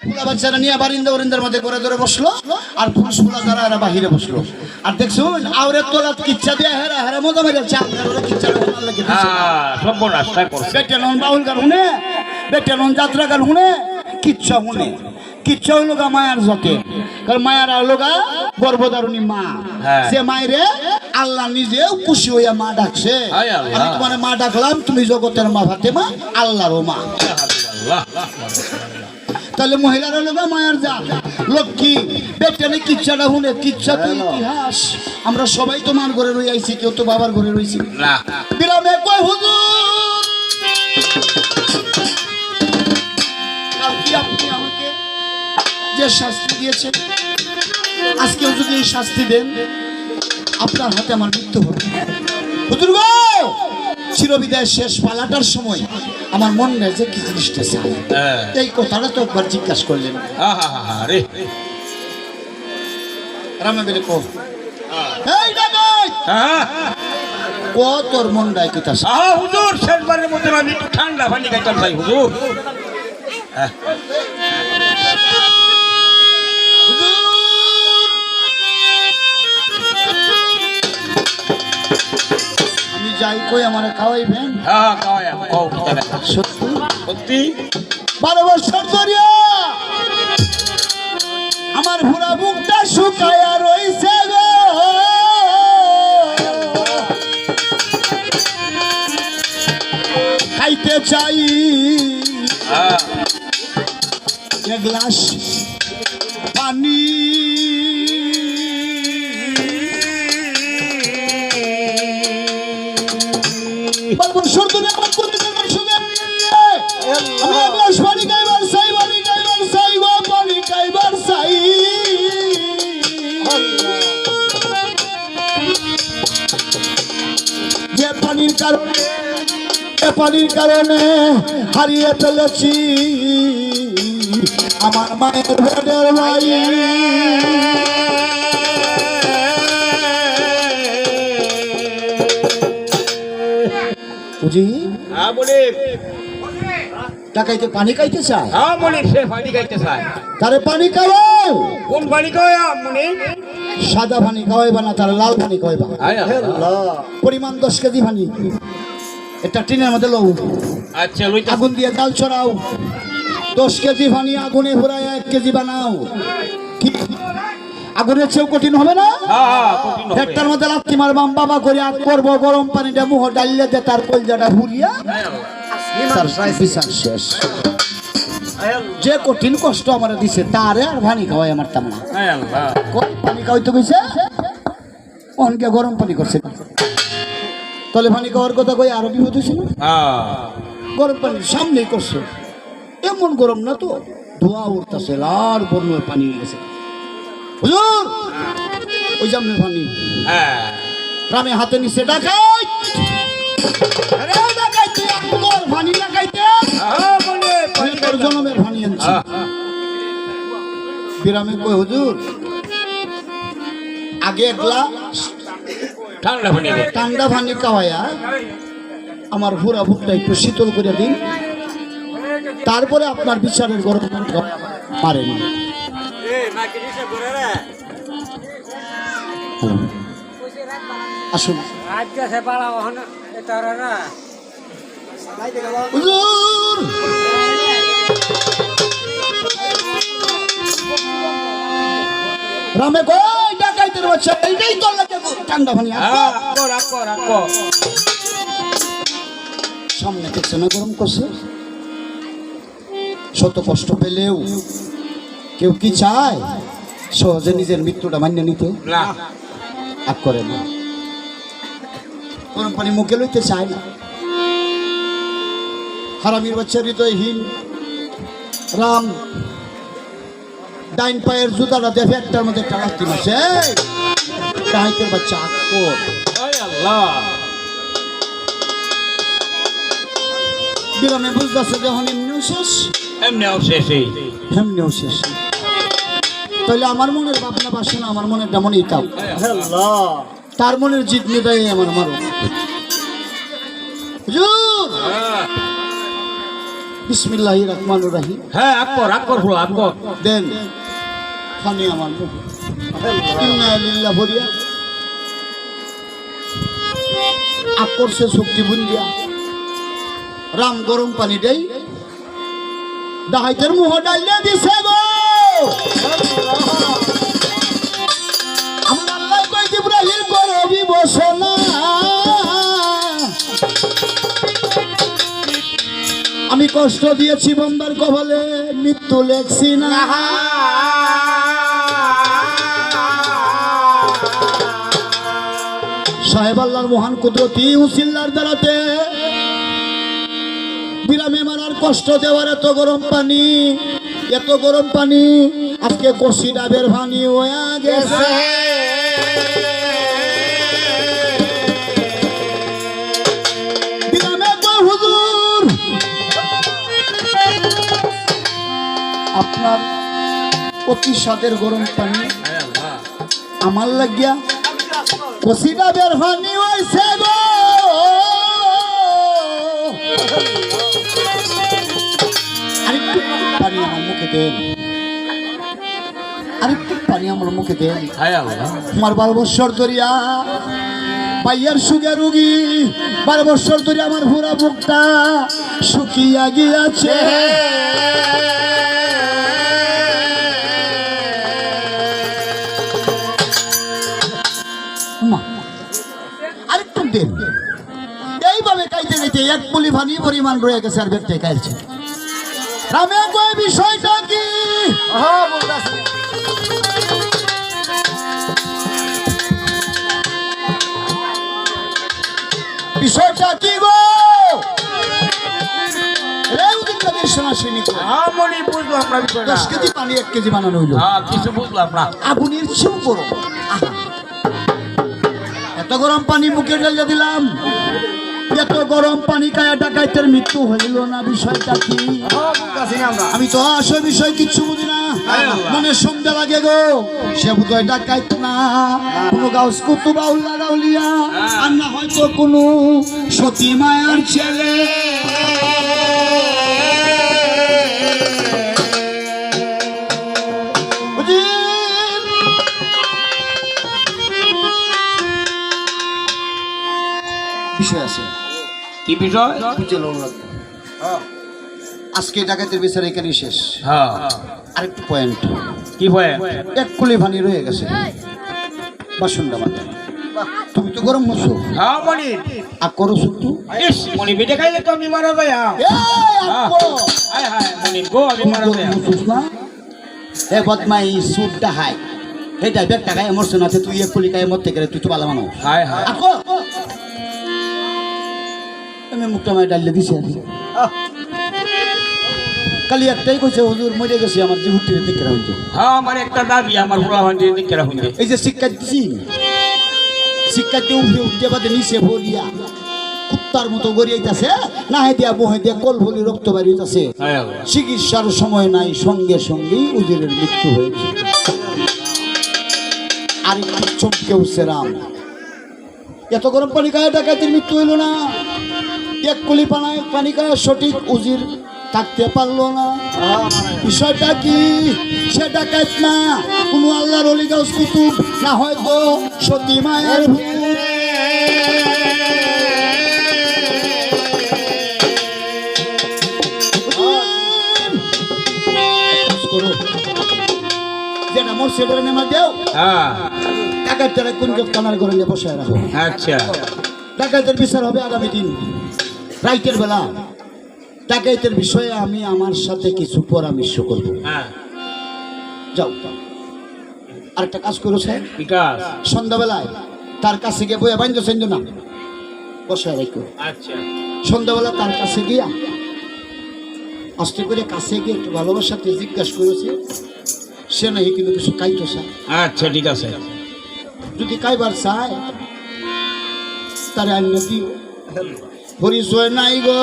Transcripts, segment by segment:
ফুলা বাচ্চারা নিয়ে বারিন্দার মধ্যে করে ধরে বসলো, আর পুরুষ ফুলা যারা এরা বাহিরে বসলো। আর দেখছুন আউরের তোলা কিচ্ছা দিয়ে হেরা মজা মেরে বেটে নন বাউল গান শুনে, বেটে নন যাত্রা গান শুনে, কিচ্ছা শুনে। কিচ্ছা হইল গা মায়ার জকে, কারণ মায়ার হইল গা গর্ভধারণী মা। সে মায়েরে আল্লাহ নিজেও খুশি হইয়া মা ডাকছে। আমি তোমার মা ডাকলাম, তুমি জগতের মা ফাতেমা, আল্লাহরও মা। তাহলে মহিলার হলো গা মায়ার জাত লক্ষ্মী। বেটেনে কিচ্ছাটা শুনে, কিচ্ছা তো ইতিহাস। আমরা সবাই তো মার ঘরে রই আইছি, কেউ তো বাবার ঘরে রইছি না। বিরামে কয় হুজুর, কালকে আপনি আমাকে যে শাস্তি দিয়েছেন, আজকেও যদি এই শাস্তি দেন, আপনার হাতে আমার মৃত্যু হবে। হুজুর গো, চিরবিদায় শেষ পালাটার সময় আমার মন নেই যে কি জিনিসটা চাই, এই কথাটা তো একবার জিজ্ঞাসা করলেন। রামে বেরে কো, এই ডাকাত ও তোর মন ডাই কি তাস? হুজুর শেষবারের মতো আমি একটু ঠান্ডা পানি খাইতাম চাই হুজুর। আমি যাই কই আমার খাওয়াইবেন? হ্যাঁ খাওয়াই সত্যি সত্যি। 12 বছর ধরিয়া আমার ভুরা বুকটা শুকায়া রইছে গো, খাইতে চাই এক গ্লাস পানি। পানির কারণে হারিয়ে ফেলেছি আমার মায়ের ভেড়ের ভাই। বুঝি টাকাইতে পানি খাইতে চায়? হ্যাঁ মনে সে পানি খাইতে চায়। তারে পানি খাওয়াও। কোন পানি খাওয়া মনে? সাদা পানি খাওয়াইবা না, তার লাল পানি খাওয়াইবা। পরিমাণ 10 কেজি পানি একটা টিনের মধ্যে লও। আচ্ছা আগুন দিয়ে জাল ছড়াও। 10 কেজি পানি আগুনে ঘুরায় 1 কেজি বানাও। কি আগুনের চেয়েও কঠিন হবে না? একটার মধ্যে লাথি মারবাম বাবা করে আগ করবো, গরম পানিটা মুহ ডাইলে দে, তার কলজাটা ঘুরিয়া বিচার শেষ। যে কঠিন কষ্ট আমার দিছে তারে আর পানি খাওয়াই আমার তেমন পানি খাওয়াইতে গেছে, অনকে গরম পানি করছে। তাহলে পানি খাওয়ার কথা কই আরো বিপদ হয়েছিল। গরম পানির সামনেই করছে, এমন গরম না তো, ধোয়া উঠতেছে, লাল বর্ণ পানি গেছে। হুজুর ওই জামনের পানি রামে হাতে নিচে ডাকাই পানি লাগাইতে জনমের পানি আনছি। বিরামে কই হুজুর আগে একলা ঠান্ডা পানি খাওয়াইয়া আমার ভুরা ভুটটা একটু শীতল করে দিন, তারপরে আপনার বিচারের গরম পারে না। আসুন রামে কই ডাকাইতের বাচ্চা, এইটাই তো লাগে ঠান্ডা পানি। সামনে দেখছে না গরম করছে। শত কষ্ট পেলেও কেউ কি চায় সহজে নিজের মৃত্যুটা মান্য নিতে? আগ করে না, গরম পানি মুখে লইতে চায় না। হারামির বাচ্চা হৃদয়হীন রাম ডাইন পায়ের জুতাটা দেখে একটার মধ্যে একটা লাথি মারছে। ডাইতের বাচ্চা আকর বিরামে বুঝতেছে যখন এমনিও শেষ, এমনিও শেষ। তাহলে আমার মনের ভাবনা বাসে না, আমার মনের মনেই তাও তার মনের জিদ মেটাই আমার মারো। বিসমিল্লাহির রহমানির রহিম। হ্যাঁ আকবর ফুল আকবর দেন পানি আমার মুখে। ইন্না লিল্লাহি বলিয়া আকরছে শক্তি বুন্দিয়া রাম গরম পানি দেই দাহাইতের মুহ ডাইলে দিছে গো। আমার আল্লাহ কই জিবরাইল করবি বসনা, আমি কষ্ট দিয়েছি বান্দার কপালে মৃত্যু লেখছি না। সাহেব আল্লাহর মহান কুদরতি উসিল্লার দ্বারাতে বিরামে মারার কষ্ট দেওয়ার এত গরম পানি আজকে কষি ডাবের ভানি হয়ে গেছে। বিরামে তো হুজুর আপনার অতি স্বাদের গরম পানি আমার লাগিয়া কষিটা বের ভানি হয়েছে গো। আরেকটু পানি আমার মুখে দেন, আরেকটু পানি আমার মুখে দেন। আমার 12 বৎসর ধরিয়া পাইয়ার সুগে রুগী 12 বৎসর ধরিয়া আমার পুরা বুকটা শুকিয়া গিয়াছে। আরেকটু দেন। এইভাবে কাইতে নিতে এক পুলি ভানি পরিমাণ রয়ে গেছে আর ব্যক্তি খাইছে। রামে কই বিষয়টা কি? বিষয়টা কি গো? বুঝলাম না 10 কেজি পানি 1 কেজি বানানো হইলো। কিছু বুঝলাম না। আগুনের চেয়েও গরম। এত গরম পানি মুখে ঢেলে দিলাম, এত গরম পানি খায়া ডাকাইতের মৃত্যু হইল না। বিষয়টা কি? আমি তো আসল বিষয় কিচ্ছু বুঝি না। মনে সন্ধ্যা লাগে গো, সে বুঝয় ডাকাইত না, কোনো গাউস কুতুব আউলা গাউলিয়া, আর না হয়তো কোনো সতী মায়ার ছেলে। বিষয় আছে। কি বিষয়? আজকে ডাকাতের বিচার এখানে শেষ। আরেকটু পয়েন্ট। কি পয়েন্ট? এক কুলি ভানি রয়ে গেছে বাসনটা মাথা। তুমি তো গরম হচ্ছো। আর করো শুধু মনি বেটে খাইলে তো আমি মারা যাই। বদমাই সুটটা হাই এটা ব্যাগটা খাই মরছো না, তুই এক কুলি খাই মরতে গেলে তুই তো ভালো মানুষ। আমি মুখটা মায় ডালিয়ে দিছি। কালি একটাই কইছে হুজুর মরে গেছি, আমার যে হুট্টি দেখে রাখুন। আমার একটা দাবি, আমার পোলা ভান্ডি দেখে রাখুন। এই যে শিক্ষা দিছি, শিক্ষাতে উঠে উঠতে বাদে নিচে ভরিয়া কুত্তার মতো গড়িয়াইতেছে, না দিয়া বহে দিয়া কল ভলি রক্ত বাড়িয়েছে। চিকিৎসার সময় নাই, সঙ্গে সঙ্গেই উজিরের মৃত্যু হয়েছে। আর একটু চমকে উঠছে রাম, এত গরম পানি খায় ডাকাতের মৃত্যু হইল না। এক কুলি পানি খায় সঠিক উজির থাকতে পারলো না। বিষয়টা কি? সে ডাকাত না, কোনো আল্লাহর ওলি গাউস কুতুব, না হয়তো সতী মায়ের যেটা মোর সেটার নেমা দেও। ডাকাতরা কোন কানার ঘরে নিয়ে বসে রাখো। আচ্ছা, ডাকাতের বিচার হবে আগামী দিন রাইতের বেলা। ডাকাতের বিষয়ে আমি আমার সাথে কিছু পরামর্শ করব। যাও আরেকটা কাজ করো স্যার, সন্ধ্যাবেলায় তার কাছে গিয়ে বইয়া বাইন্দ সেন্দ না বসে রাখো। আচ্ছা, সন্ধ্যাবেলা তার কাছে গিয়া আস্তে করে কাছে গিয়ে একটু ভালোবাসাতে জিজ্ঞাসা করেছে, সে নাকি কিন্তু কিছু কাইতো স্যার। আচ্ছা ঠিক আছে, যদি কাইবার চায় তারে আমি নাকি পরিচয় নাই গো।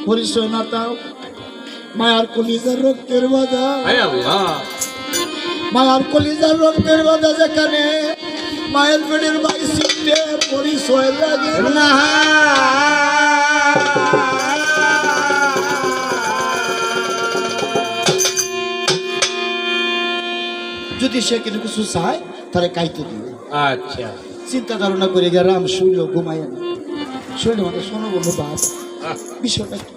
পরিচয় না তাও মায়ার কলিজার রক্তের বাধা, মায়ার কলিজার রক্তের বাধা যেখানে মায়ের পেটের বাইসি দিতে পরিচয় লাগে না। যদি সে কিন্তু কিছু চায় তাহলে কাইতে দিবে। আচ্ছা চিন্তা ধারণা করে গিয়ে রাম শুইল ঘুমাইয়া না শুইল মানে শোনো বললো বাপ বিষয়টা কি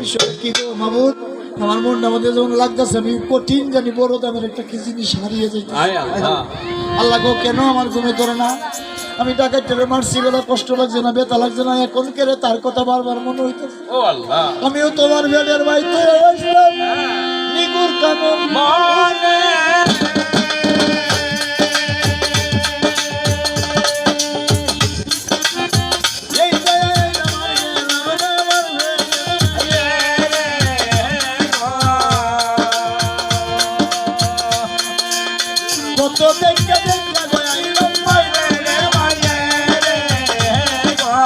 বিষয়টা কি গো মাহবুব আমার মনটা আমাদের যেমন লাগতেছে আমি কঠিন জানি বড় দামের একটা কি জিনিস হারিয়ে যাইতে আল্লাহ গো কেন আমার ঘুমে ধরে না আমি ডাকাইতে মারছি বেলা কষ্ট লাগছে না ব্যথা লাগছে না এখন কেড়ে তার কথা বারবার মনে হইতেছে ও আল্লাহ আমিও তোমার বেডের বাইতে আসলাম নিগুর কানন মনে